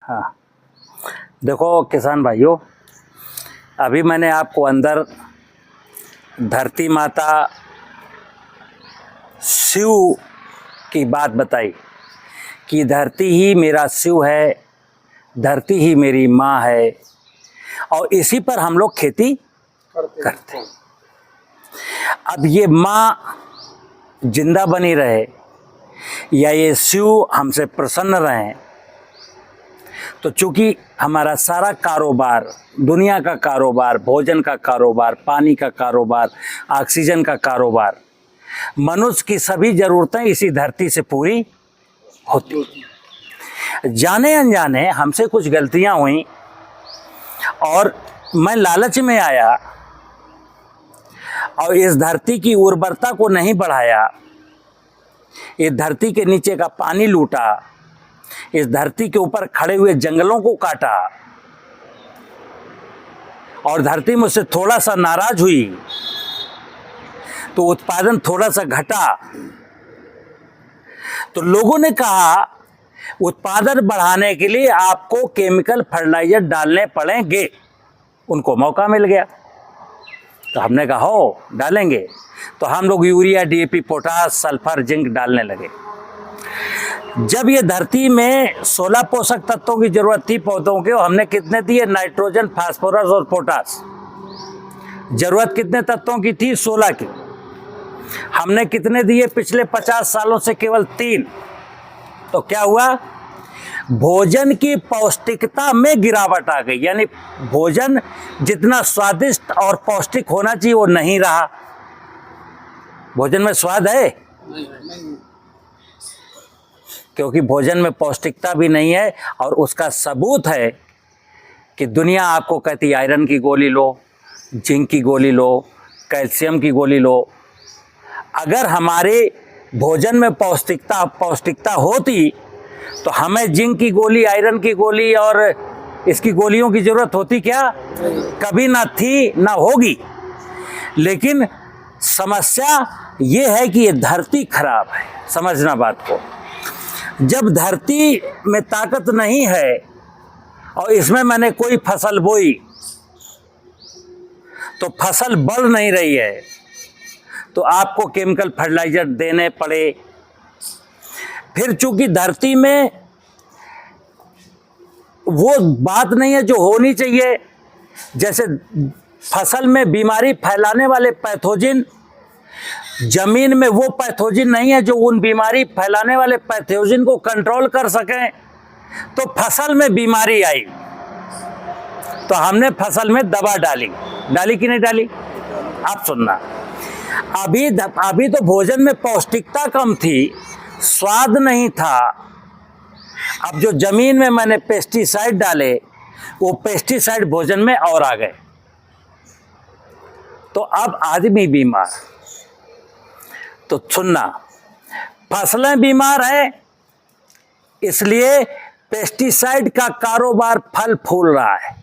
हाँ, देखो किसान भाइयों, अभी मैंने आपको अंदर धरती माता शिव की बात बताई कि धरती ही मेरा शिव है, धरती ही मेरी माँ है और इसी पर हम लोग खेती करते हैं। अब ये माँ जिंदा बनी रहे या ये शिव हमसे प्रसन्न रहें, तो चूंकि हमारा सारा कारोबार, दुनिया का कारोबार, भोजन का कारोबार, पानी का कारोबार, ऑक्सीजन का कारोबार, मनुष्य की सभी ज़रूरतें इसी धरती से पूरी होती। जाने अनजाने हमसे कुछ गलतियां हुई और मैं लालच में आया और इस धरती की उर्वरता को नहीं बढ़ाया, इस धरती के नीचे का पानी लूटा, इस धरती के ऊपर खड़े हुए जंगलों को काटा और धरती मुझसे थोड़ा सा नाराज हुई तो उत्पादन थोड़ा सा घटा। तो लोगों ने कहा उत्पादन बढ़ाने के लिए आपको केमिकल फर्टिलाइजर डालने पड़ेंगे। उनको मौका मिल गया तो हमने कहा हो डालेंगे, तो हम लोग urea, DAP, potash, sulphur, zinc डालने लगे। जब ये धरती में 16 पोषक तत्वों की जरूरत थी पौधों के, हमने कितने दिए? नाइट्रोजन, फास्फोरस और पोटास। जरूरत कितने तत्वों की थी? 16 की। हमने कितने दिए पिछले 50 सालों से? केवल 3। तो क्या हुआ? भोजन की पौष्टिकता में गिरावट आ गई, यानी भोजन जितना स्वादिष्ट और पौष्टिक होना चाहिए वो नहीं रहा। भोजन में स्वाद है? क्योंकि भोजन में पौष्टिकता भी नहीं है और उसका सबूत है कि दुनिया आपको कहती है आयरन की गोली लो, जिंक की गोली लो, कैल्शियम की गोली लो। अगर हमारे भोजन में पौष्टिकता होती तो हमें जिंक की गोली, आयरन की गोली और इसकी गोलियों की जरूरत होती क्या? कभी ना थी, ना होगी। लेकिन समस्या ये है कि ये धरती खराब है। समझना बात को। जब धरती में ताकत नहीं है और इसमें मैंने कोई फसल बोई तो फसल बढ़ नहीं रही है, तो आपको केमिकल फर्टिलाइजर देने पड़े। फिर चूंकि धरती में वो बात नहीं है जो होनी चाहिए, जैसे फसल में बीमारी फैलाने वाले पैथोजिन, जमीन में वो पैथोजिन नहीं है जो उन बीमारी फैलाने वाले पैथोजिन को कंट्रोल कर सकें। तो फसल में बीमारी आई तो हमने फसल में दवा डाली कि नहीं डाली? आप सुनना, अभी तो भोजन में पौष्टिकता कम थी, स्वाद नहीं था। अब जो जमीन में मैंने पेस्टिसाइड डाले, वो पेस्टिसाइड भोजन में और आ गए, तो अब आदमी बीमार। तो सुनना, फसलें बीमार हैं इसलिए पेस्टिसाइड का कारोबार फल फूल रहा है।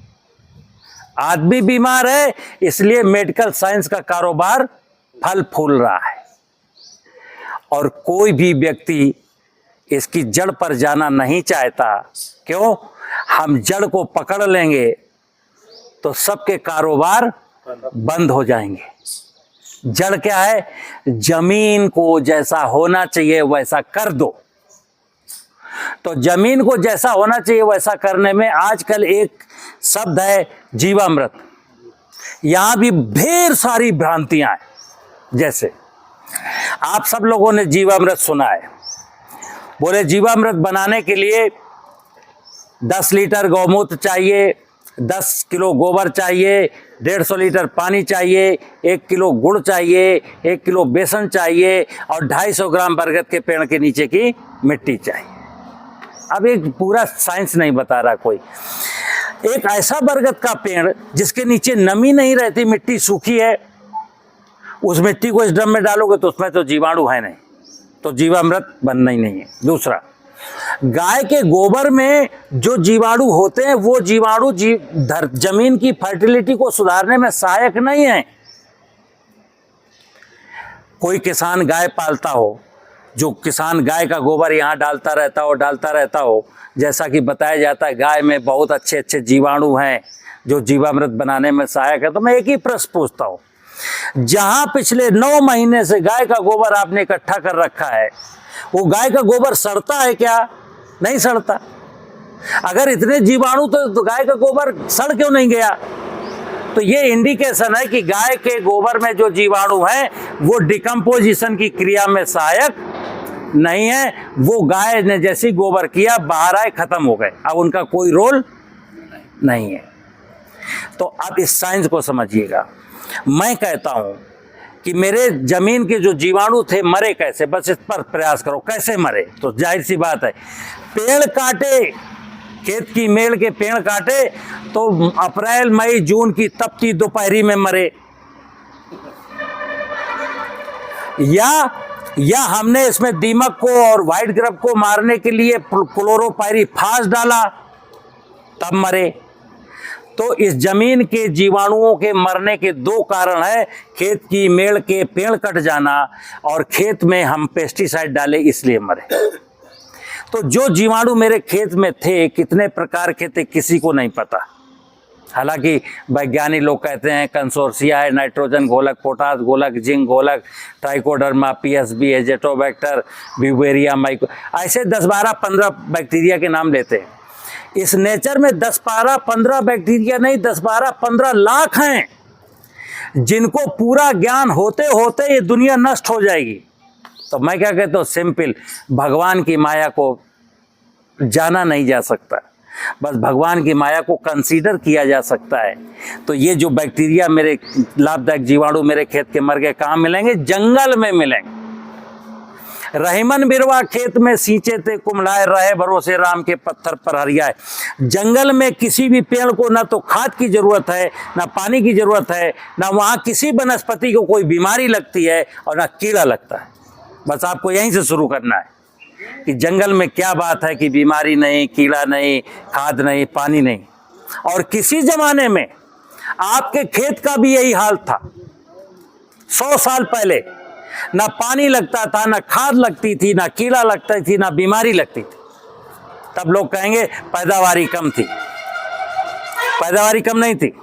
आदमी बीमार है इसलिए मेडिकल साइंस का कारोबार फल फूल रहा है। और कोई भी व्यक्ति इसकी जड़ पर जाना नहीं चाहता। क्यों? हम जड़ को पकड़ लेंगे तो सबके कारोबार बंद हो जाएंगे। जड़ क्या है? जमीन को जैसा होना चाहिए वैसा कर दो। तो जमीन को जैसा होना चाहिए वैसा करने में आजकल एक शब्द है जीवामृत। यहां भी ढेर सारी भ्रांतियां हैं। जैसे आप सब लोगों ने जीवामृत सुना है। बोले जीवामृत बनाने के लिए 10 लीटर गौमूत्र चाहिए, 10 किलो गोबर चाहिए, 150 लीटर पानी चाहिए, 1 किलो गुड़ चाहिए, 1 किलो बेसन चाहिए और 250 ग्राम बरगद के पेड़ के नीचे की मिट्टी चाहिए। अब एक पूरा साइंस नहीं बता रहा कोई। एक ऐसा बरगद का पेड़ जिसके नीचे नमी नहीं रहती, मिट्टी सूखी है, उस मिट्टी को इस ड्रम में डालोगे तो उसमें तो जीवाणु है नहीं, तो जीवामृत बनना ही नहीं है। दूसरा, गाय के गोबर में जो जीवाणु होते हैं वो जीवाणु जमीन की फर्टिलिटी को सुधारने में सहायक नहीं है। कोई किसान गाय पालता हो जो किसान गाय का गोबर यहाँ डालता रहता हो, जैसा कि बताया जाता है गाय में बहुत अच्छे अच्छे जीवाणु हैं जो जीवामृत बनाने में सहायक है। तो मैं एक ही प्रश्न पूछता हूँ, जहां पिछले 9 महीने से गाय का गोबर आपने इकट्ठा कर रखा है, वो गाय का गोबर सड़ता है क्या? नहीं सड़ता। अगर इतने जीवाणु तो गाय का गोबर सड़ क्यों नहीं गया? तो ये इंडिकेशन है कि गाय के गोबर में जो जीवाणु हैं वो डिकम्पोजिशन की क्रिया में सहायक नहीं है। वो गाय ने जैसी गोबर किया, बाहर आए, खत्म हो गए, अब उनका कोई रोल नहीं है। तो आप इस साइंस को समझिएगा। मैं कहता हूं कि मेरे जमीन के जो जीवाणु थे मरे कैसे, बस इस पर प्रयास करो कैसे मरे। तो जाहिर सी बात है, पेड़ काटे, खेत की मेड़ के पेड़ काटे तो अप्रैल मई जून की तपती दोपहरी में मरे, या हमने इसमें दीमक को और व्हाइट ग्रब को मारने के लिए क्लोरोपाइरीफास डाला तब मरे। तो इस जमीन के जीवाणुओं के मरने के 2 कारण है, खेत की मेड़ के पेड़ कट जाना और खेत में हम पेस्टिसाइड डाले इसलिए मरे। तो जो जीवाणु मेरे खेत में थे, कितने प्रकार के थे, किसी को नहीं पता। हालांकि वैज्ञानिक लोग कहते हैं कंसोर्सिया है, नाइट्रोजन गोलक, पोटास गोलक, जिंक गोलक, trichoderma, PSB, azotobacter, beauveria, myco, ऐसे 10, 12, 15 बैक्टीरिया के नाम लेते हैं। इस नेचर में 10, 12, 15 बैक्टीरिया नहीं, 10, 12, 15 लाख हैं जिनको पूरा ज्ञान होते होते ये दुनिया नष्ट हो जाएगी। तो मैं क्या कहता हूँ, सिंपल, भगवान की माया को जाना नहीं जा सकता, बस भगवान की माया को कंसीडर किया जा सकता है। तो ये जो बैक्टीरिया, मेरे लाभदायक जीवाणु मेरे खेत के मर गए, कहाँ मिलेंगे? जंगल में मिलेंगे। रहीमन बिरवा खेत में सींचे थे कुमलाए, रहे भरोसे राम के पत्थर पर हरियाए। जंगल में किसी भी पेड़ को ना तो खाद की जरूरत है, ना पानी की जरूरत है, ना वहाँ किसी वनस्पति को कोई बीमारी लगती है और ना कीड़ा लगता है। बस आपको यहीं से शुरू करना है कि जंगल में क्या बात है कि बीमारी नहीं, कीड़ा नहीं, खाद नहीं, पानी नहीं। और किसी जमाने में आपके खेत का भी यही हाल था। 100 साल पहले ना पानी लगता था, ना खाद लगती थी, ना कीड़ा लगता थी, ना बीमारी लगती थी। तब लोग कहेंगे पैदावारी कम थी। पैदावारी कम नहीं थी।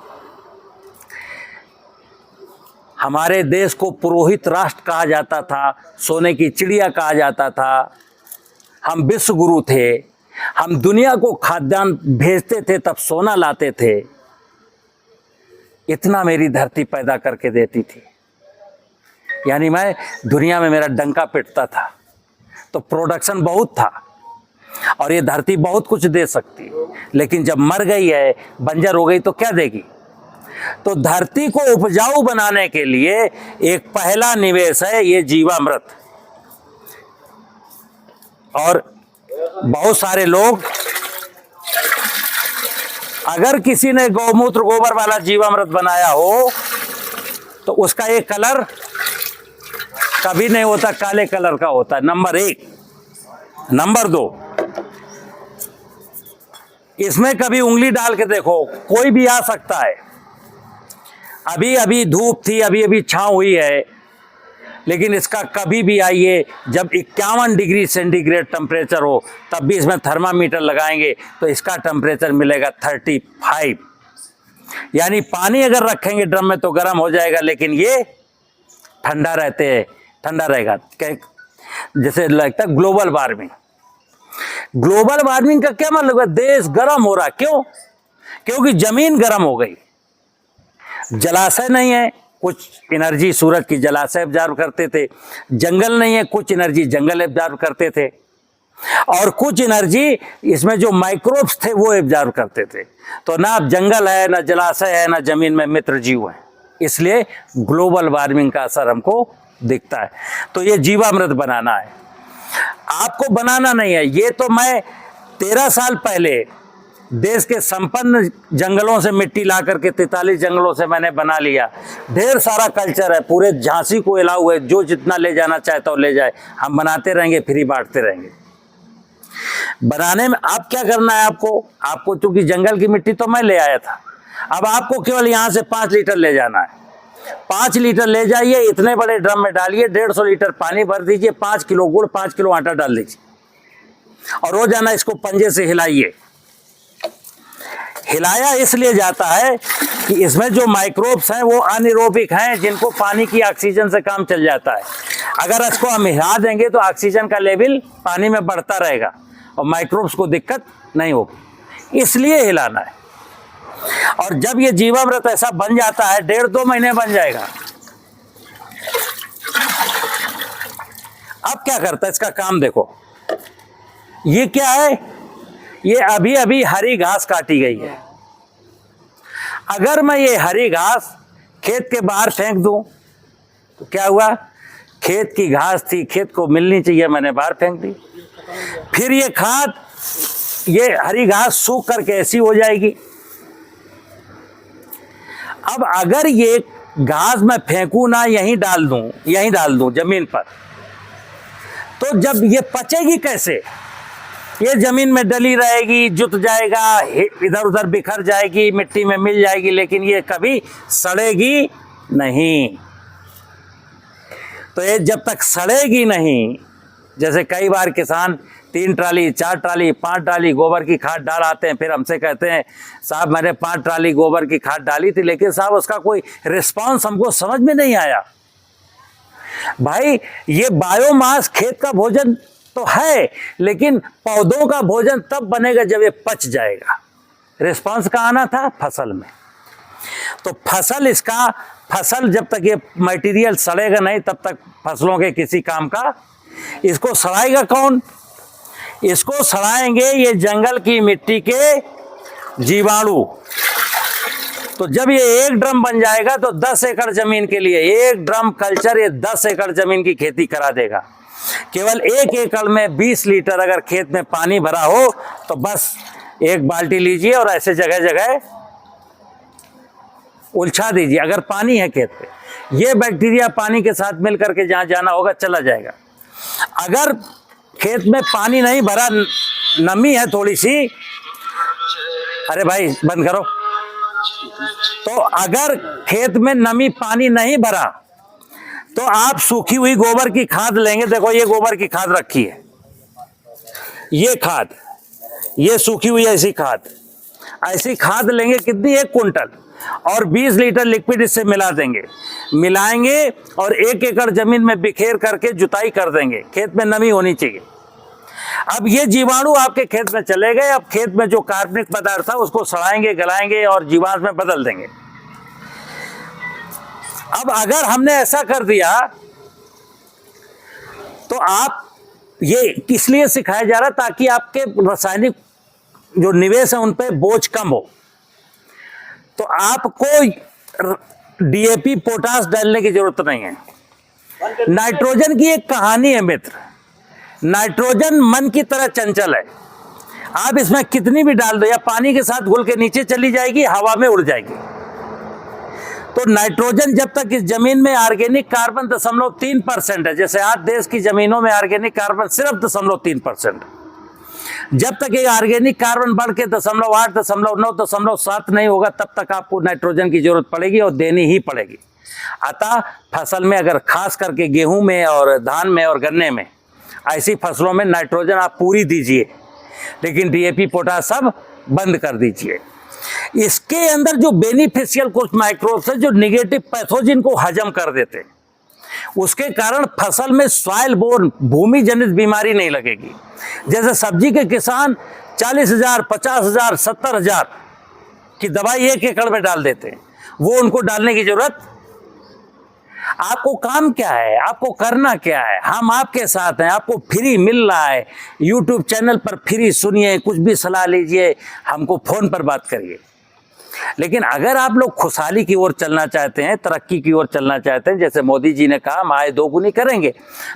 हमारे देश को पुरोहित राष्ट्र कहा जाता था, सोने की चिड़िया कहा जाता था। हम विश्व गुरु थे, हम दुनिया को खाद्यान्न भेजते थे, तब सोना लाते थे। इतना मेरी धरती पैदा करके देती थी, यानी मैं दुनिया में, मेरा डंका पिटता था। तो प्रोडक्शन बहुत था और ये धरती बहुत कुछ दे सकती है, लेकिन जब मर गई है, बंजर हो गई, तो क्या देगी? तो धरती को उपजाऊ बनाने के लिए एक पहला निवेश है ये जीवामृत। और बहुत सारे लोग, अगर किसी ने गौमूत्र गोबर वाला जीवामृत बनाया हो तो उसका एक कलर कभी नहीं होता, काले कलर का होता है, नंबर 1। नंबर 2, इसमें कभी उंगली डाल के देखो, कोई भी आ सकता है। अभी अभी धूप थी, अभी अभी छांव हुई है, लेकिन इसका कभी भी आइए, जब 51 डिग्री सेंटीग्रेड टेम्परेचर हो, तब भी इसमें थर्मामीटर लगाएंगे तो इसका टेम्परेचर मिलेगा 35। यानी पानी अगर रखेंगे ड्रम में तो गर्म हो जाएगा, लेकिन ये ठंडा ठंडा रहेगा। जैसे लगता है ग्लोबल वार्मिंग। ग्लोबल वार्मिंग का क्या मतलब है? देश गर्म हो रहा। क्यों? क्योंकि जमीन गर्म हो गई, जलाशय नहीं है, कुछ एनर्जी सूरज की जलाशय एब्जॉर्ब करते थे। जंगल नहीं है, कुछ एनर्जी जंगल एब्जॉर्ब करते थे, और कुछ एनर्जी इसमें जो माइक्रोब्स थे वो एब्जॉर्ब करते थे। तो ना अब जंगल है, ना जलाशय है, ना जमीन में मित्र जीव है, इसलिए ग्लोबल वार्मिंग का असर हमको दिखता है। तो ये जीवामृत बनाना है, आपको बनाना नहीं है। ये तो मैं 13 साल पहले देश के संपन्न जंगलों से मिट्टी ला करके 43 जंगलों से मैंने बना लिया। ढेर सारा कल्चर है, पूरे झांसी को अलाउ है, जो जितना ले जाना चाहता हो ले जाए। हम बनाते रहेंगे, फ्री बांटते रहेंगे। बनाने में आप क्या करना है, आपको चूंकि जंगल की मिट्टी तो मैं ले आया था, अब आपको केवल यहाँ से 5 लीटर ले जाना है। 5 लीटर ले जाइए, इतने बड़े ड्रम में डालिए, 150 लीटर पानी भर दीजिए, 5 किलो गुड़ 5 किलो आटा डाल दीजिए और रोजाना इसको पंजे से हिलाइए। हिलाया इसलिए जाता है कि इसमें जो माइक्रोब्स हैं वो अनएरोबिक हैं, जिनको पानी की ऑक्सीजन से काम चल जाता है। अगर इसको हम हिला देंगे तो ऑक्सीजन का लेवल पानी में बढ़ता रहेगा और माइक्रोब्स को दिक्कत नहीं होगी, इसलिए हिलाना है। और जब ये जीवामृत ऐसा बन जाता है, 1.5-2 महीने बन जाएगा। अब क्या करता है, इसका काम देखो। ये क्या है, ये अभी अभी हरी घास काटी गई है। अगर मैं ये हरी घास खेत के बाहर फेंक दूं तो क्या हुआ, खेत की घास थी, खेत को मिलनी चाहिए, मैंने बाहर फेंक दी। फिर ये खाद, ये हरी घास सूख करके ऐसी हो जाएगी। अब अगर ये घास मैं फेंकूं ना, यहीं डाल दूं जमीन पर, तो जब ये पचेगी कैसे, ये जमीन में डली रहेगी, जुत जाएगा, इधर उधर बिखर जाएगी, मिट्टी में मिल जाएगी, लेकिन ये कभी सड़ेगी नहीं। तो ये जब तक सड़ेगी नहीं, जैसे कई बार किसान 3 ट्राली 4 ट्राली 5 ट्राली गोबर की खाद डाल आते हैं, फिर हमसे कहते हैं साहब मैंने 5 ट्राली गोबर की खाद डाली थी, लेकिन साहब उसका कोई रिस्पांस हमको समझ में नहीं आया। भाई ये बायोमास खेत का भोजन तो है, लेकिन पौधों का भोजन तब बनेगा जब ये पच जाएगा। रिस्पांस कहाँ आना था, फसल में। तो फसल जब तक ये मटेरियल सड़ेगा नहीं, तब तक फसलों के किसी काम का। इसको सड़ाएगा कौन, इसको सड़ाएंगे ये जंगल की मिट्टी के जीवाणु। तो जब ये 1 ड्रम बन जाएगा तो 10 एकड़ जमीन के लिए 1 ड्रम कल्चर ये 10 एकड़ जमीन की खेती करा देगा। केवल 1 एकड़ में 20 लीटर अगर खेत में पानी भरा हो तो बस 1 बाल्टी लीजिए और ऐसे जगह जगह उलझा दीजिए। अगर पानी है खेत पे, ये बैक्टीरिया पानी के साथ मिल करके जहां जाना होगा चला जाएगा। अगर खेत में पानी नहीं भरा, नमी है थोड़ी सी, अरे भाई बंद करो। तो अगर खेत में नमी पानी नहीं भरा तो आप सूखी हुई गोबर की खाद लेंगे। देखो ये गोबर की खाद रखी है, ये खाद, ये सूखी हुई ऐसी खाद लेंगे, कितनी, 1 कुंटल, और 20 लीटर लिक्विड इससे मिला देंगे, मिलाएंगे और 1 एकड़ जमीन में बिखेर करके जुताई कर देंगे। खेत में नमी होनी चाहिए। अब ये जीवाणु आपके खेत में चले गए। अब खेत में जो कार्बनिक पदार्थ था उसको सड़ाएंगे, गलाएंगे और जीवाणु में बदल देंगे। अब अगर हमने ऐसा कर दिया तो आप, ये किस लिए सिखाया जा रहा, ताकि आपके रासायनिक जो निवेश है उन पे बोझ कम हो। तो आपको डीएपी पोटास डालने की जरूरत नहीं है। नाइट्रोजन की एक कहानी है मित्र, नाइट्रोजन मन की तरह चंचल है। आप इसमें कितनी भी डाल दो या पानी के साथ घुल के नीचे चली जाएगी, हवा में उड़ जाएगी। तो नाइट्रोजन जब तक इस जमीन में ऑर्गेनिक कार्बन 0.3% है, जैसे आज देश की जमीनों में ऑर्गेनिक कार्बन सिर्फ 0.3%, जब तक ये ऑर्गेनिक कार्बन बढ़ के 0.8, 0.9, 0.7 नहीं होगा, तब तक आपको नाइट्रोजन की जरूरत पड़ेगी और देनी ही पड़ेगी। अतः फसल में, अगर खास करके गेहूं में और धान में और गन्ने में, ऐसी फसलों में नाइट्रोजन आप पूरी दीजिए, लेकिन डीएपी पोटास सब बंद कर दीजिए। इसके अंदर जो बेनिफिशियल कुछ माइक्रोब्स है जो निगेटिव पैथोजन को हजम कर देते, उसके कारण फसल में सॉइल बोर्न भूमि जनित बीमारी नहीं लगेगी। जैसे सब्जी के किसान 40,000, 50,000, 70,000 की दवाई 1 एकड़ में डाल देते हैं, वो उनको डालने की जरूरत। आपको काम क्या है, आपको करना क्या है, हम आपके साथ हैं, आपको फ्री मिल रहा है। YouTube चैनल पर फ्री सुनिए, कुछ भी सलाह लीजिए, हमको फोन पर बात करिए। लेकिन अगर आप लोग खुशहाली की ओर चलना चाहते हैं, तरक्की की ओर चलना चाहते हैं, जैसे मोदी जी ने कहा हम आय 2 गुनी करेंगे,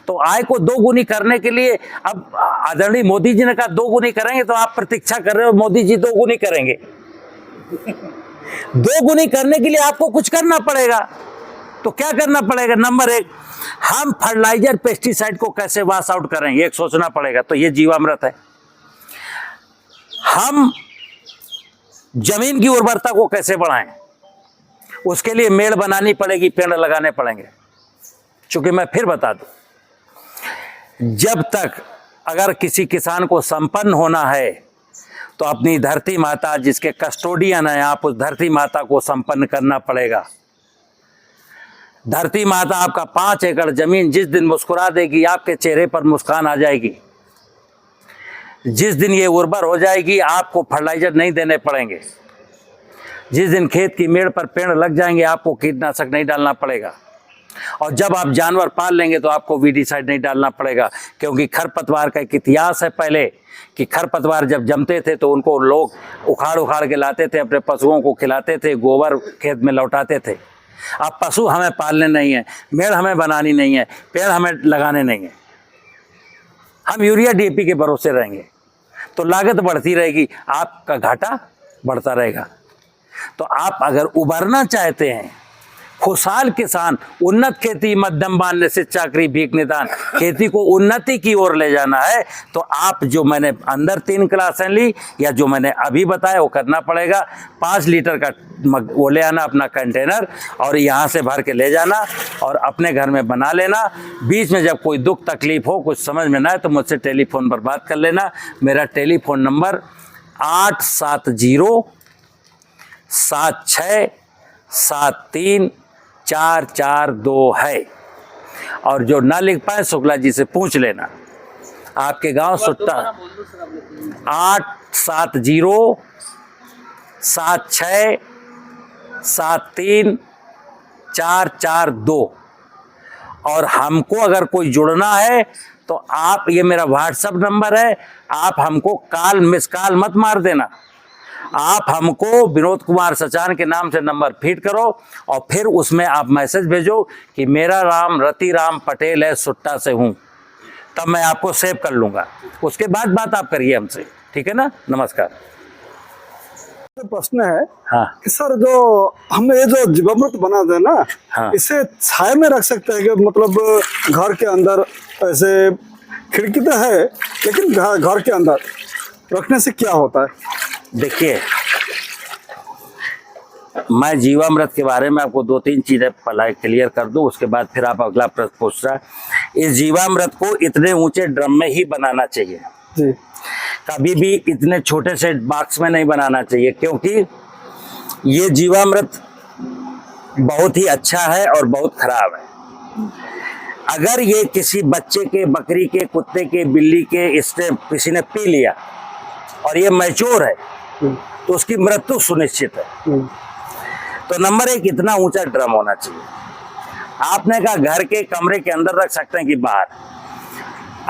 तो आय को 2 गुनी करने के लिए, अब आदरणीय मोदी जी ने कहा 2 गुनी करेंगे, तो आप प्रतीक्षा कर रहे हो मोदी जी 2 गुनी करेंगे। 2 गुनी करने के लिए आपको कुछ करना पड़ेगा। तो क्या करना पड़ेगा, नंबर 1, हम फर्टिलाइजर पेस्टिसाइड को कैसे वॉश आउट करें, ये सोचना पड़ेगा। तो ये जीवामृत है। हम जमीन की उर्वरता को कैसे बढ़ाएं, उसके लिए मेड़ बनानी पड़ेगी, पेड़ लगाने पड़ेंगे। चूंकि मैं फिर बता दूं, जब तक अगर किसी किसान को संपन्न होना है तो अपनी धरती माता, जिसके कस्टोडियन है आप, उस धरती माता को संपन्न करना पड़ेगा। धरती माता आपका 5 एकड़ जमीन जिस दिन मुस्कुरा देगी, आपके चेहरे पर मुस्कान आ जाएगी। जिस दिन ये उर्वर हो जाएगी, आपको फर्टिलाइजर नहीं देने पड़ेंगे। जिस दिन खेत की मेड़ पर पेड़ लग जाएंगे, आपको कीटनाशक नहीं डालना पड़ेगा। और जब आप जानवर पाल लेंगे तो आपको वीडीसाइड नहीं डालना पड़ेगा, क्योंकि खरपतवार का एक इतिहास है पहले कि खरपतवार जब जमते थे तो उनको लोग उखाड़ उखाड़ के लाते थे, अपने पशुओं को खिलाते थे, गोबर खेत में लौटाते थे। अब पशु हमें पालने नहीं है, मेड़ हमें बनानी नहीं है, पेड़ हमें लगाने नहीं है, हम यूरिया डीएपी के भरोसे रहेंगे तो लागत बढ़ती रहेगी, आपका घाटा बढ़ता रहेगा। तो आप अगर उभरना चाहते हैं, खुशहाल किसान, उन्नत खेती, मध्यम बांधने से चाकरी भीख निदान, खेती को उन्नति की ओर ले जाना है, तो आप जो मैंने अंदर 3 क्लासें ली या जो मैंने अभी बताया वो करना पड़ेगा। 5 लीटर का वो ले आना अपना कंटेनर और यहाँ से भर के ले जाना और अपने घर में बना लेना। बीच में जब कोई दुख तकलीफ हो, कुछ समझ में ना आए तो मुझसे टेलीफोन पर बात कर लेना। मेरा टेलीफोन नंबर 870-7673-442 है। और जो ना लिख पाए शुक्ला जी से पूछ लेना। आपके गांव सुट्टा 870-7673-442। और हमको अगर कोई जुड़ना है तो आप, ये मेरा व्हाट्सएप नंबर है, आप हमको मिस कॉल मत मार देना। आप हमको विनोद कुमार सचान के नाम से नंबर फीड करो और फिर उसमें आप मैसेज भेजो कि मेरा नाम रतिराम पटेल है, सुट्टा से हूँ, तब मैं आपको सेव कर लूँगा। उसके बाद बात आप करिए हमसे, ठीक है ना। नमस्कार। प्रश्न है हाँ कि सर, जो हम ये जो जीवामृत बनाते हैं ना, हाँ। इसे छाया में रख सकते हैं कि मतलब घर के अंदर, ऐसे खिड़की तो है लेकिन घर के अंदर रखने से क्या होता है? देखिए, मैं जीवामृत के बारे में आपको 2-3 चीज़ें पहले क्लियर कर दूं, उसके बाद फिर आप अगला प्रश्न पूछ रहा है। इस जीवामृत को इतने ऊंचे ड्रम में ही बनाना चाहिए जी। कभी भी इतने छोटे से बॉक्स में नहीं बनाना चाहिए, क्योंकि ये जीवामृत बहुत ही अच्छा है और बहुत खराब है। अगर ये किसी बच्चे के, बकरी के, कुत्ते के, बिल्ली के, इससे किसी ने पी लिया और ये मैच्योर है तो उसकी मृत्यु सुनिश्चित है। तो नंबर 1, इतना ऊंचा ड्रम होना चाहिए। आपने कहा घर के कमरे के अंदर रख सकते हैं कि बाहर।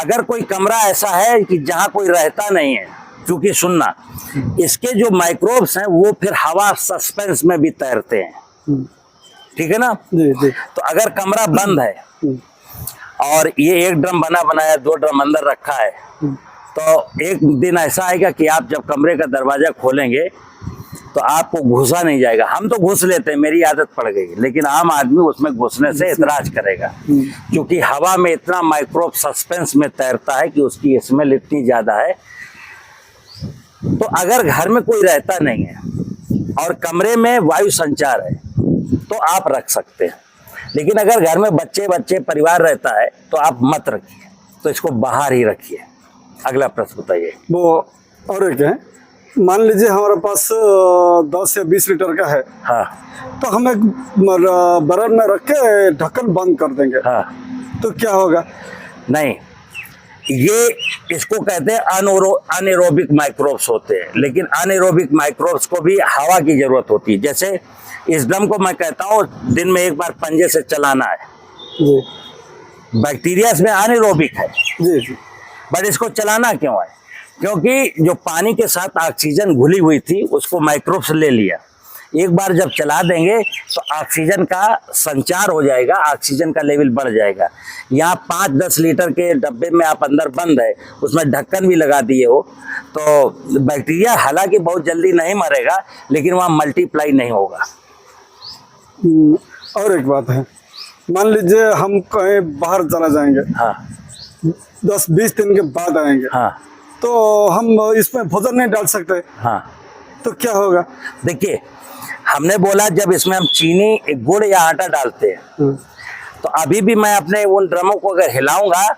अगर कोई कमरा ऐसा है कि जहां कोई रहता नहीं है, क्योंकि सुनना, इसके जो माइक्रोब्स हैं वो फिर हवा सस्पेंस में भी तैरते हैं, ठीक है ना जी जी। तो अगर कमरा बंद है और ये 1 ड्रम बना बनाया, 2 ड्रम अंदर रखा है, तो एक दिन ऐसा आएगा कि आप जब कमरे का दरवाजा खोलेंगे तो आपको घुसा नहीं जाएगा। हम तो घुस लेते हैं, मेरी आदत पड़ गई, लेकिन आम आदमी उसमें घुसने से इतराज करेगा, क्योंकि हवा में इतना माइक्रोब सस्पेंस में तैरता है कि उसकी स्मेल इतनी ज्यादा है। तो अगर घर में कोई रहता नहीं है और कमरे में वायु संचार है तो आप रख सकते हैं, लेकिन अगर घर में बच्चे परिवार रहता है तो आप मत रखिए, तो इसको बाहर ही रखिए। अगला प्रश्न बताइए। वो और एक है, मान लीजिए हमारे पास 10 या 20 लीटर का है, हाँ तो हम एक बर्तन में रख के ढक्कन बंद कर देंगे, हाँ। तो क्या होगा? नहीं, ये इसको कहते हैं अनएरोबिक माइक्रोब्स होते हैं, लेकिन अनएरोबिक माइक्रोब्स को भी हवा की जरूरत होती है। जैसे इस ड्रम को मैं कहता हूँ दिन में 1 बार पंजे से चलाना है जी। बैक्टीरिया इसमें अनएरोबिक है जी जी। बट इसको चलाना क्यों है? क्योंकि जो पानी के साथ ऑक्सीजन घुली हुई थी उसको माइक्रोब्स ले लिया। एक बार जब चला देंगे तो ऑक्सीजन का संचार हो जाएगा, ऑक्सीजन का लेवल बढ़ जाएगा। यहाँ 5-10 लीटर के डब्बे में आप अंदर बंद है, उसमें ढक्कन भी लगा दिए हो, तो बैक्टीरिया हालांकि बहुत जल्दी नहीं मरेगा, लेकिन वहाँ मल्टीप्लाई नहीं होगा। और एक बात है, मान लीजिए हम कहीं बाहर चला जाएंगे, हाँ 10-20 दिन के बाद आएंगे, हाँ तो हम इसमें भोजन नहीं डाल सकते? हाँ, तो क्या होगा? देखिए, हमने बोला जब इसमें हम चीनी, गुड़ या आटा डालते हैं, तो अभी भी मैं अपने उन ड्रमों को अगर हिलाऊंगा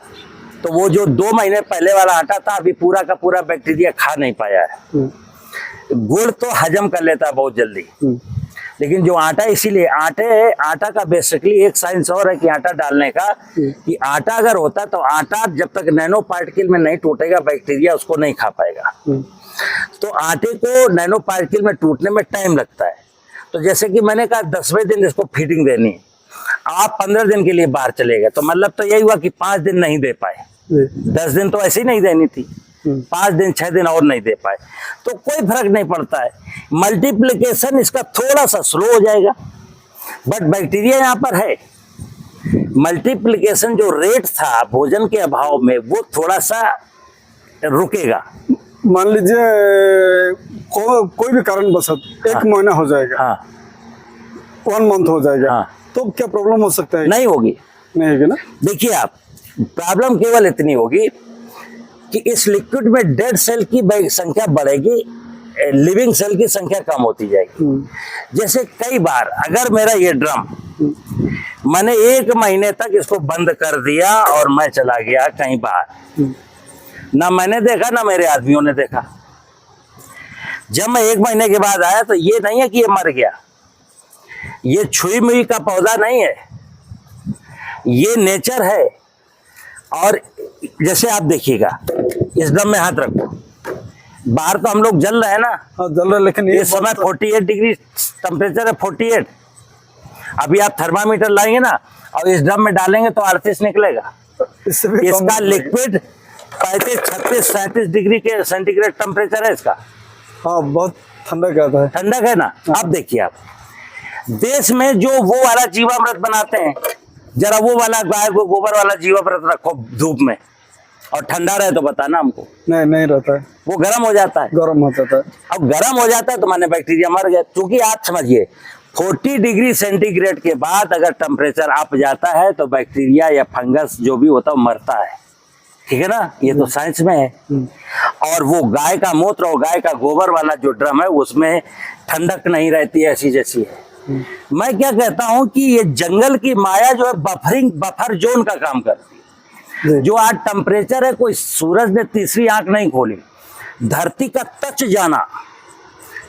तो वो जो 2 महीने पहले वाला आटा था अभी पूरा का पूरा बैक्टीरिया खा नहीं पाया है। गुड़ तो हजम कर लेता है बहुत जल्दी, लेकिन जो आटा, इसीलिए आटा का बेसिकली एक साइंस और है कि आटा डालने का, कि आटा अगर होता तो आटा जब तक नैनो पार्टिकल में नहीं टूटेगा बैक्टीरिया उसको नहीं खा पाएगा। तो आटे को नैनो पार्टिकल में टूटने में टाइम लगता है। तो जैसे कि मैंने कहा 10वें दिन इसको फीडिंग देनी है, आप 15 दिन के लिए बाहर चले गए, तो मतलब तो यही हुआ कि 5 दिन नहीं दे पाए। 10 दिन तो ऐसे ही नहीं देनी थी, 5 दिन 6 दिन और नहीं दे पाए, तो कोई फर्क नहीं पड़ता है। मल्टीप्लिकेशन इसका थोड़ा सा स्लो हो जाएगा, बट बैक्टीरिया यहाँ पर है। मल्टीप्लिकेशन जो रेट था भोजन के अभाव में वो थोड़ा सा रुकेगा। मान लीजिए कोई भी कारणवश एक महीना हो जाएगा, हाँ 1 मंथ हो जाएगा, हाँ, तो क्या प्रॉब्लम हो सकता है? नहीं होगी, नहीं होगी ना। देखिए आप, प्रॉब्लम केवल इतनी होगी कि इस लिक्विड में डेड सेल की संख्या बढ़ेगी, लिविंग सेल की संख्या कम होती जाएगी। जैसे कई बार अगर मेरा ये ड्रम मैंने 1 महीने तक इसको बंद कर दिया और मैं चला गया कहीं बाहर, ना मैंने देखा ना मेरे आदमियों ने देखा, जब मैं 1 महीने के बाद आया तो ये नहीं है कि ये मर गया, ये छुई मुई का पौधा नहीं है, ये नेचर है। और जैसे आप देखिएगा, इस ड्रम में हाथ रखो, बाहर तो हम लोग जल रहे हैं ना, हाँ जल रहा है, लेकिन इस समय 48 डिग्री टेम्परेचर है, 48। अभी आप थर्मामीटर लाएंगे ना और इस ड्रम में डालेंगे तो 38 निकलेगा। इससे भी कम इसका हो लिक्विड 35, 36, 37 डिग्री के सेंटीग्रेड टेम्परेचर है इसका। हाँ बहुत ठंडक आता है। ठंडक है ना। अब देखिए आप, देश में जो वो वाला जीवामृत बनाते हैं, जरा वो वाला गाय को गोबर वाला जीवामृत रखो धूप में और ठंडा रहे तो बताना हमको। नहीं रहता है, वो गर्म हो जाता है, गर्म हो जाता है। अब गर्म हो जाता है तो माने बैक्टीरिया मर गए। क्योंकि आप समझिए 40 डिग्री सेंटीग्रेड के बाद अगर टेम्परेचर अप जाता है तो बैक्टीरिया या फंगस जो भी होता है वो मरता है, ठीक है ना, ये तो साइंस में है। और वो गाय का मूत्र और गाय का गोबर वाला जो ड्रम है उसमें ठंडक नहीं रहती ऐसी जैसी है। मैं क्या कहता हूं कि ये जंगल की माया जो है बफर जोन का काम करती है। जो आज टेम्परेचर है, कोई सूरज ने तीसरी आंख नहीं खोली, धरती का टच जाना,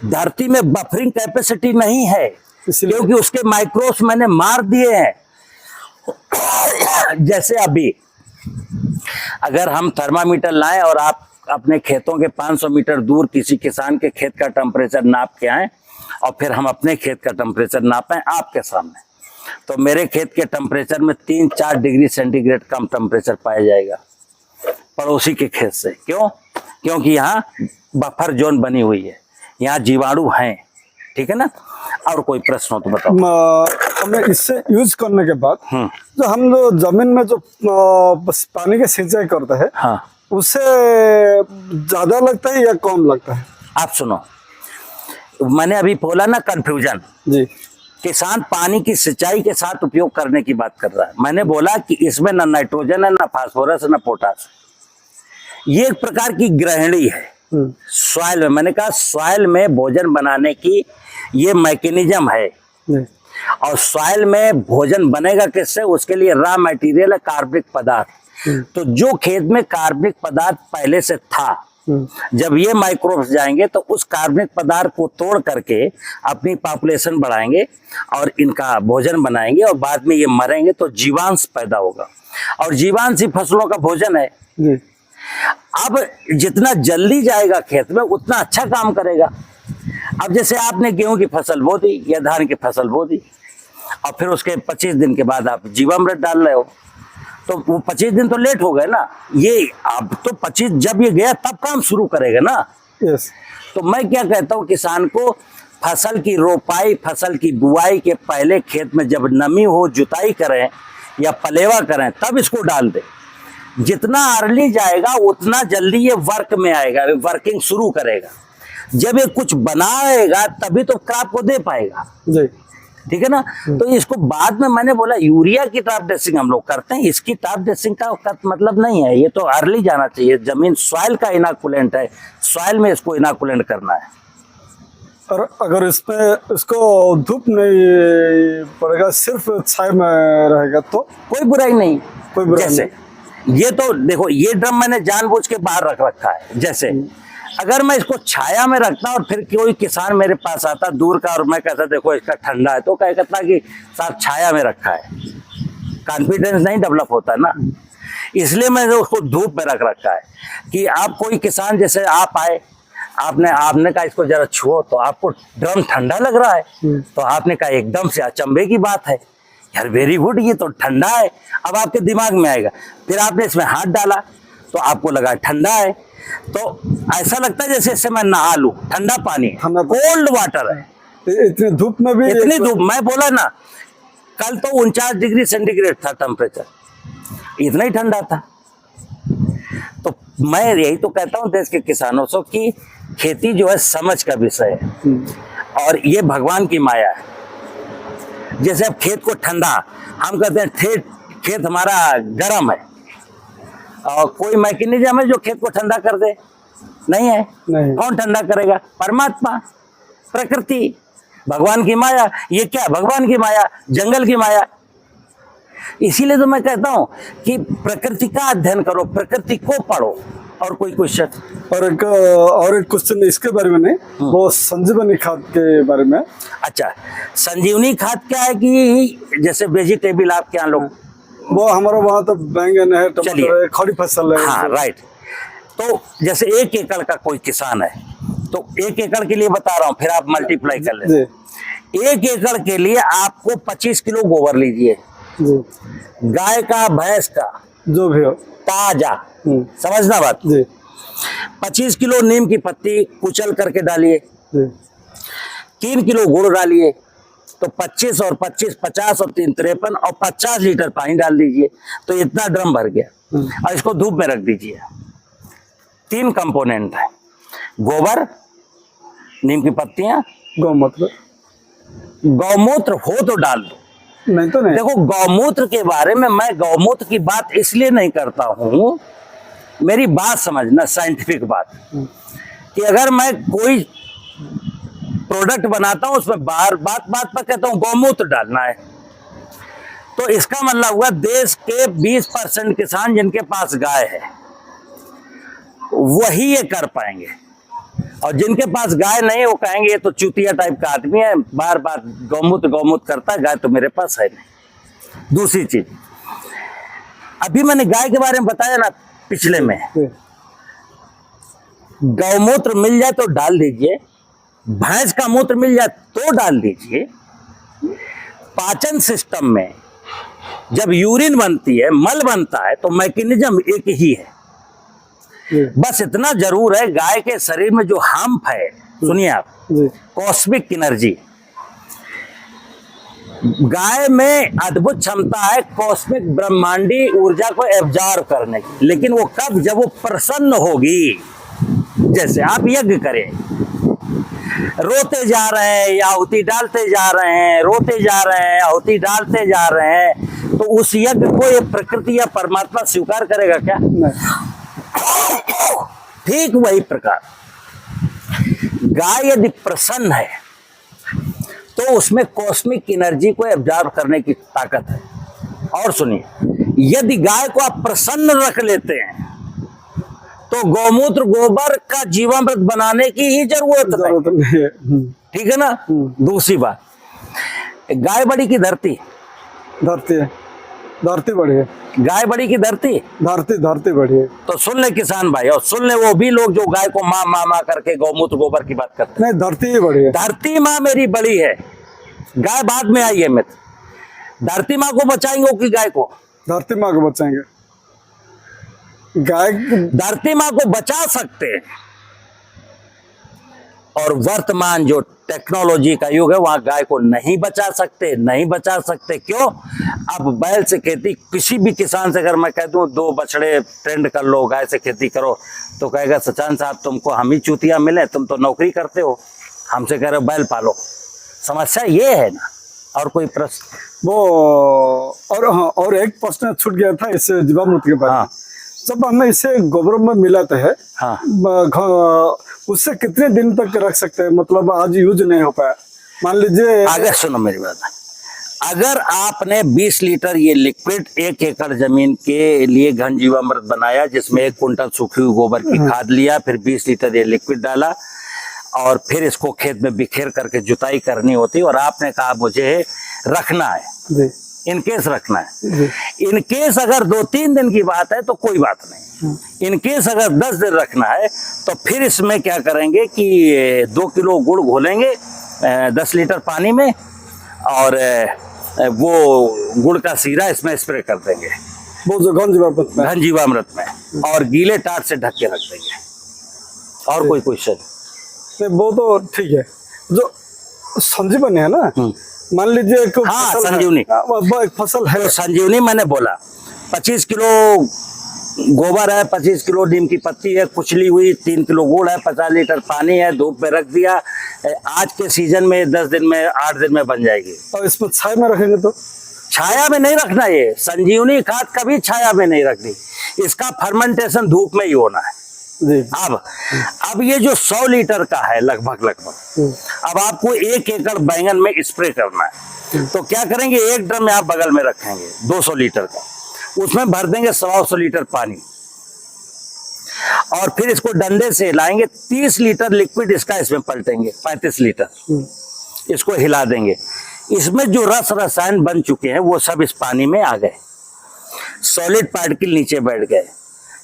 धरती में बफरिंग कैपेसिटी नहीं है क्योंकि उसके माइक्रोब्स मैंने मार दिए हैं। जैसे अभी अगर हम थर्मामीटर लाएं और आप अपने खेतों के 500 मीटर दूर किसी किसान के खेत का टेम्परेचर नाप के आए और फिर हम अपने खेत का टेम्परेचर नापें आपके सामने, तो मेरे खेत के टेम्परेचर में 3-4 डिग्री सेंटीग्रेड कम टेम्परेचर पाया जाएगा पड़ोसी के खेत से। क्यों? क्योंकि यहाँ बफर जोन बनी हुई है, यहाँ जीवाणु हैं, ठीक है ना। और कोई प्रश्न हो तो बताओ। हमें इससे यूज करने के बाद जो हम जो जमीन में जो पानी के सिंचाई करते हैं, हाँ, उससे ज्यादा लगता है या कम लगता है? आप सुनो, मैंने अभी बोला ना कंफ्यूजन जी, किसान पानी की सिंचाई के साथ उपयोग करने की बात कर रहा है। मैंने बोला कि इसमें ना नाइट्रोजन है, ना फास्फोरस है, ना पोटास। ये एक प्रकार की गृहिणी है सॉइल में। मैंने कहा सॉइल में भोजन बनाने की ये मैकेनिज्म है। और सॉइल में भोजन बनेगा किससे? उसके लिए रॉ मटेरियल है कार्बनिक पदार्थ। तो जो खेत में कार्बनिक पदार्थ पहले से था, जब ये माइक्रोब्स जाएंगे तो उस कार्बनिक पदार्थ को तोड़ करके अपनी पॉपुलेशन बढ़ाएंगे और इनका भोजन बनाएंगे और बाद में ये मरेंगे तो जीवांश पैदा होगा और जीवांश ही फसलों का भोजन है। अब जितना जल्दी जाएगा खेत में उतना अच्छा काम करेगा। अब जैसे आपने गेहूं की फसल बो दी या धान की फसल बो दी और फिर उसके 25 दिन के बाद आप जीवामृत डाल रहे हो, तो वो 25 दिन तो लेट हो गए ना। ये अब तो 25 जब ये गया तब काम शुरू करेगा ना। यस। तो मैं क्या कहता हूँ किसान को, फसल की रोपाई, फसल की बुआई के पहले खेत में जब नमी हो जुताई करें या पलेवा करें तब इसको डाल दें। जितना अर्ली जाएगा उतना जल्दी ये वर्क में आएगा, वर्किंग शुरू करेगा। जब ये कुछ बनाएगा तभी तो क्रॉप को दे पाएगा जी, ठीक है ना। तो इसको बाद में मैंने बोला यूरिया की टॉप ड्रेसिंग हम लोग करते हैं, इसकी टॉप ड्रेसिंग का मतलब नहीं है। ये तो अर्ली जाना चाहिए। जमीन सॉइल का इनाकुलेंट है, सॉइल में इसको इनाकुलेंट करना है। और अगर इसमें इसको धूप नहीं पड़ेगा, सिर्फ छाया में रहेगा तो कोई बुराई नहीं। कोई बुराई जैसे ये तो देखो, ये ड्रम मैंने जानबूझ के बाहर रख रखा है। जैसे अगर मैं इसको छाया में रखता और फिर कोई किसान मेरे पास आता दूर का और मैं कहता देखो इसका ठंडा है, तो क्या कहता कि साहब छाया में रखा है, कॉन्फिडेंस नहीं डेवलप होता ना। इसलिए मैंने उसको धूप में रख रखा है कि आप कोई किसान, जैसे आप आए, आपने कहा इसको जरा छुओ, तो आपको ड्रम ठंडा लग रहा है, तो आपने कहा एकदम से अचंभे की बात है यार, वेरी गुड, ये तो ठंडा है। अब आपके दिमाग में आएगा, फिर आपने इसमें हाथ डाला तो आपको लगा ठंडा है, तो ऐसा लगता है जैसे इससे मैं नहा लूं, ठंडा पानी, कोल्ड वाटर है। इतनी धूप में भी, इतनी धूप, मैं बोला ना कल तो 49 डिग्री सेंटीग्रेड था टेम्परेचर, इतना ही ठंडा था। तो मैं यही तो कहता हूँ देश के किसानों से कि खेती जो है समझ का विषय है, और ये भगवान की माया है। जैसे अब खेत को ठंडा, हम कहते हैं खेत हमारा गर्म है, और कोई मैकेनिज्म है जो खेत को ठंडा कर दे? नहीं है। नहीं। कौन ठंडा करेगा? परमात्मा, प्रकृति, भगवान की माया। ये क्या? भगवान की माया, जंगल की माया। इसीलिए तो मैं कहता हूं कि प्रकृति का अध्ययन करो, प्रकृति को पढ़ो, और कोई क्वेश्चन? और एक क्वेश्चन इसके बारे में नहीं, वो संजीवनी खाद के बारे में। अच्छा, संजीवनी खाद क्या है कि जैसे वेजिटेबल आपके यहाँ लोग, वो हमारा वहाँ तो बैंगन है, टमाटर है, खड़ी फसल है। हाँ राइट। तो जैसे 1 एकड़ का कोई किसान है, तो 1 एकड़ के लिए बता रहा हूँ, फिर आप मल्टीप्लाई कर लें। 1 एकड़ के लिए आपको 25 किलो गोबर लीजिए, गाय का, भैंस का, जो भी हो, ताजा, समझना बात। 25 किलो नीम की पत्ती कुचल करके डालिए, 3 किलो गुड़ डालिए, तो 25 और 25 50 और 3 53 और 50 लीटर पानी डाल दीजिए, तो इतना ड्रम भर गया। और इसको धूप में रख दीजिए। 3 कंपोनेंट है, गोबर, नीम की पत्तियां, गौमूत्र। गौमूत्र हो तो डाल दो, नहीं तो नहीं। देखो गौमूत्र के बारे में मैं गौमूत्र की बात इसलिए नहीं करता हूं, मेरी बात समझना, साइंटिफिक बात, कि अगर मैं कोई प्रोडक्ट बनाता हूं उसमें बात पर कहता हूं गौमूत्र डालना है, तो इसका मतलब हुआ देश के 20% किसान जिनके पास गाय है वही ये कर पाएंगे, और जिनके पास गाय नहीं वो कहेंगे ये तो चूतिया टाइप का आदमी है, बार बार गौमूत्र करता है, गाय तो मेरे पास है नहीं। दूसरी चीज, अभी मैंने गाय के बारे में बताया ना पिछले में, गौमूत्र मिल जाए तो डाल दीजिए, भैंस का मूत्र मिल जाए तो डाल दीजिए। पाचन सिस्टम में जब यूरिन बनती है, मल बनता है, तो मैकेनिज्म एक ही है। बस इतना जरूर है, गाय के शरीर में जो हम्प है, सुनिए आप, कॉस्मिक एनर्जी, गाय में अद्भुत क्षमता है कॉस्मिक ब्रह्मांडी ऊर्जा को एब्जॉर्ब करने की, लेकिन वो कब? जब वो प्रसन्न होगी। जैसे आप यज्ञ करें, रोते जा रहे हैं, आहुति डालते जा रहे हैं, रोते जा रहे हैं, आहुति डालते जा रहे हैं, तो उस यज्ञ को ये प्रकृति या परमात्मा स्वीकार करेगा क्या? ठीक वही प्रकार गाय यदि प्रसन्न है तो उसमें कॉस्मिक एनर्जी को एब्जॉर्ब करने की ताकत है। और सुनिए, यदि गाय को आप प्रसन्न रख लेते हैं तो गौमूत्र, गोबर का जीवामृत बनाने की ही जरूरत नहीं है। ठीक है ना। दूसरी बात, गाय बड़ी की धरती, धरती बड़ी है, गाय बड़ी की धरती, धरती बड़ी है। तो सुन ले किसान भाई, और सुन ले वो भी लोग जो गाय को माँ माँ माँ करके गौमूत्र गोबर की बात करते हैं। नहीं, धरती ही बड़ी है। धरती माँ मेरी बड़ी है, गाय बाद में आई है। मित्र, धरती माँ को बचाएंगे कि गाय को? धरती माँ को बचाएंगे। गाय, धरती माँ को बचा सकते हैं, और वर्तमान जो टेक्नोलॉजी का युग है वहां गाय को नहीं बचा सकते। क्यों? अब बैल से खेती, किसी भी किसान से अगर मैं कह दूं 2 बछड़े ट्रेंड कर लो, गाय से खेती करो, तो कहेगा सचान साहब तुमको हम ही चूतिया मिले, तुम तो नौकरी करते हो, हमसे कह रहे हो बैल पालो। समस्या ये है ना। और कोई प्रश्न? वो और एक प्रश्न छूट गया था इससे जीवामृत के बारे में। जब हमें इसे गोबर में मिलाते हैं, उससे कितने दिन तक रख सकते हैं? मतलब आज यूज नहीं हो पाया, मान लीजिए। अगर सुनो मेरी बात, अगर आपने 20 लीटर ये लिक्विड 1 एकड़ जमीन के लिए घन जीवामृत बनाया, जिसमें 1 कुंटल सूखी हुई गोबर की खाद लिया, फिर 20 लीटर ये लिक्विड डाला और फिर इसको खेत में बिखेर करके जुताई करनी होती, और आपने कहा मुझे रखना है जी इनकेस रखना है, जी इनकेस अगर 2-3 दिन की बात है तो कोई बात नहीं, इनकेस अगर 10 दिन रखना है तो फिर इसमें क्या करेंगे कि 2 किलो गुड़ घोलेंगे 10 लीटर पानी में, और वो गुड़ का सीरा इसमें स्प्रे कर देंगे, वो जो घन जीवामृत में, और गीले टाट से ढक के रख देंगे, और कोई क्वेश्चन? वो तो ठीक है। जो संजीवनी है ना, मान लीजिए एक हाँ, फसल है। संजीवनी। वो एक फसल है। तो संजीवनी मैंने बोला 25 किलो गोबर है, 25 किलो नीम की पत्ती है कुचली हुई, 3 किलो गुड़ है, 50 लीटर पानी है, धूप में रख दिया, आज के सीजन में 10 दिन में 8 दिन में बन जाएगी। और इसमें छाया में रखेंगे तो? छाया में नहीं रखना, ये संजीवनी खाद कभी छाया में नहीं रखनी, इसका फर्मेंटेशन धूप में ही होना है। जी। अब ये जो 100 लीटर का है लगभग, अब आपको 1 एकड़ बैंगन में स्प्रे करना है, तो क्या करेंगे, एक ड्रम आप बगल में रखेंगे 200 लीटर का, उसमें भर देंगे 100 लीटर पानी, और फिर इसको डंडे से हिलाएंगे, 30 लीटर लिक्विड इसका इसमें पलटेंगे, 35 लीटर इसको हिला देंगे, इसमें जो रसायन बन चुके हैं वो सब इस पानी में आ गए, सॉलिड पार्टिकल नीचे बैठ गए।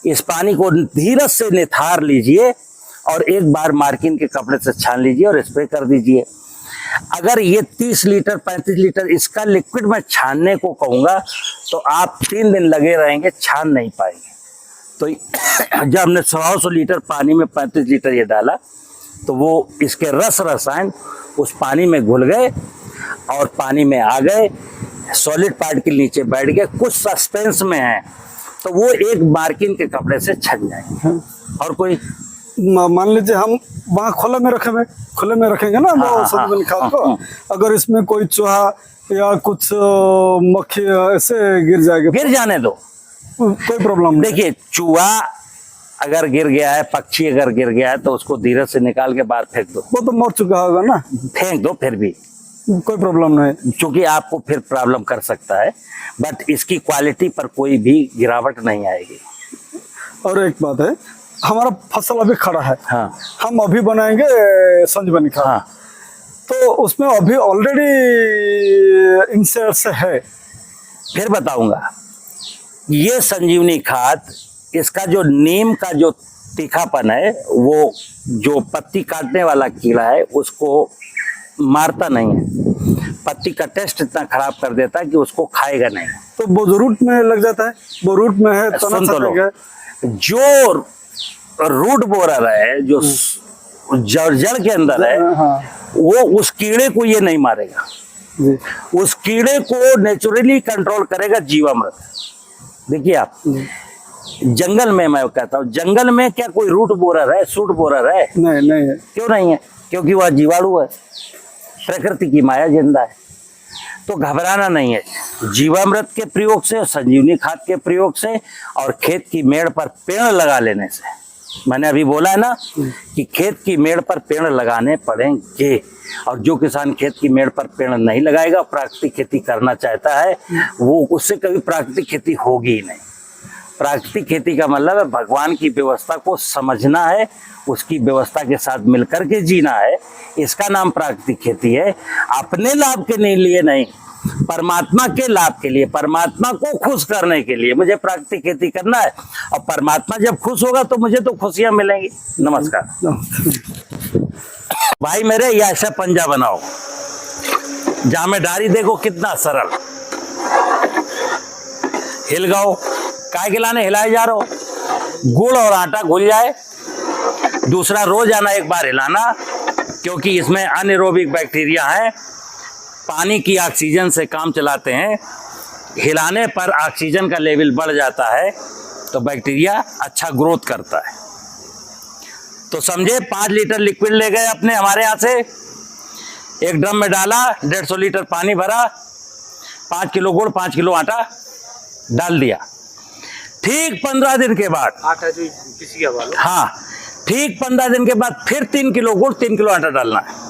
इस पानी को धीरे से निथार लीजिए और एक बार मार्किन के कपड़े से छान लीजिए और स्प्रे कर दीजिए। अगर ये 30 लीटर 35 लीटर इसका लिक्विड मैं छानने को कहूँगा तो आप 3 दिन लगे रहेंगे, छान नहीं पाएंगे। तो जब हमने 100 लीटर पानी में 35 लीटर ये डाला तो वो इसके रसायन उस पानी में घुल गए और पानी में आ गए, सॉलिड पार्टिकल नीचे बैठ गए, कुछ सस्पेंस में है, तो वो एक मार्किन के कपड़े से छन जाएंगे। और कोई मान लीजिए हम वहाँ खुले में रखेंगे ना वो संजीवनी खाद को, अगर इसमें कोई चूहा या कुछ मक्खी ऐसे गिर जाएगा, गिर जाने दो, कोई प्रॉब्लम नहीं। देखिए चूहा अगर गिर गया है, पक्षी अगर गिर गया है तो उसको धीरे से निकाल के बाहर फेंक दो, वो तो मर चुका होगा ना, फेंक दो, फिर भी कोई प्रॉब्लम नहीं, क्योंकि आपको फिर प्रॉब्लम कर सकता है, बट इसकी क्वालिटी पर कोई भी गिरावट नहीं आएगी। और एक बात है, हमारा फसल अभी खड़ा है, हाँ, हम अभी बनाएंगे संजीवनी खाद, हाँ, तो उसमें अभी ऑलरेडी इंसेक्ट्स है। फिर बताऊंगा, ये संजीवनी खाद, इसका जो नीम का जो तीखापन है, वो जो पत्ती काटने वाला कीड़ा है उसको मारता नहीं है, पत्ती का टेस्ट इतना खराब कर देता है कि उसको खाएगा नहीं। तो वो रूट में लग जाता है, वो रूट में है, सुन तो लो, जो रूट बोरर है, जो जड़ के अंदर है, वो उस कीड़े को ये नहीं मारेगा जी। उस कीड़े को नेचुरली कंट्रोल करेगा जीवामृत। देखिए आप जंगल में, मैं कहता हूँ जंगल में क्या कोई रूट बोरर है, सूट बोरर है? नहीं है। क्यों नहीं है? क्योंकि वह जीवाणु है, प्रकृति की माया जिंदा है। तो घबराना नहीं है, जीवामृत के प्रयोग से, संजीवनी खाद के प्रयोग से और खेत की मेड़ पर पेड़ लगा लेने से, मैंने अभी बोला है ना कि खेत की मेड़ पर पेड़ लगाने पड़ेंगे, और जो किसान खेत की मेड़ पर पेड़ नहीं लगाएगा, प्राकृतिक खेती करना चाहता है, वो उससे कभी प्राकृतिक खेती होगी ही नहीं। प्राकृतिक खेती का मतलब है भगवान की व्यवस्था को समझना है, उसकी व्यवस्था के साथ मिलकर के जीना है, इसका नाम प्राकृतिक खेती है। अपने लाभ के लिए नहीं, परमात्मा के लाभ के लिए, परमात्मा को खुश करने के लिए मुझे प्राकृतिक खेती करना है, और परमात्मा जब खुश होगा तो मुझे तो खुशियां मिलेंगी। नमस्कार भाई मेरे, ये ऐसा पंजा बनाओ, जामेदारी देखो कितना सरल, हिल गओ, काय के लाने हिलाए जा रहे हो, गुड़ और आटा घुल जाए, दूसरा रोजाना एक बार हिलाना, क्योंकि इसमें अनएरोबिक बैक्टीरिया है, पानी की ऑक्सीजन से काम चलाते हैं, हिलाने पर ऑक्सीजन का लेवल बढ़ जाता है तो बैक्टीरिया अच्छा ग्रोथ करता है। तो समझे, 5 लीटर लिक्विड ले गए अपने हमारे यहाँ से, एक ड्रम में डाला, 150 लीटर पानी भरा, 5 किलो गुड़ 5 किलो आटा डाल दिया। ठीक 15 दिन के बाद, आटा जो किसी का वाला, हाँ, ठीक 15 दिन के बाद फिर 3 किलो गुड़ 3 किलो आटा डालना है।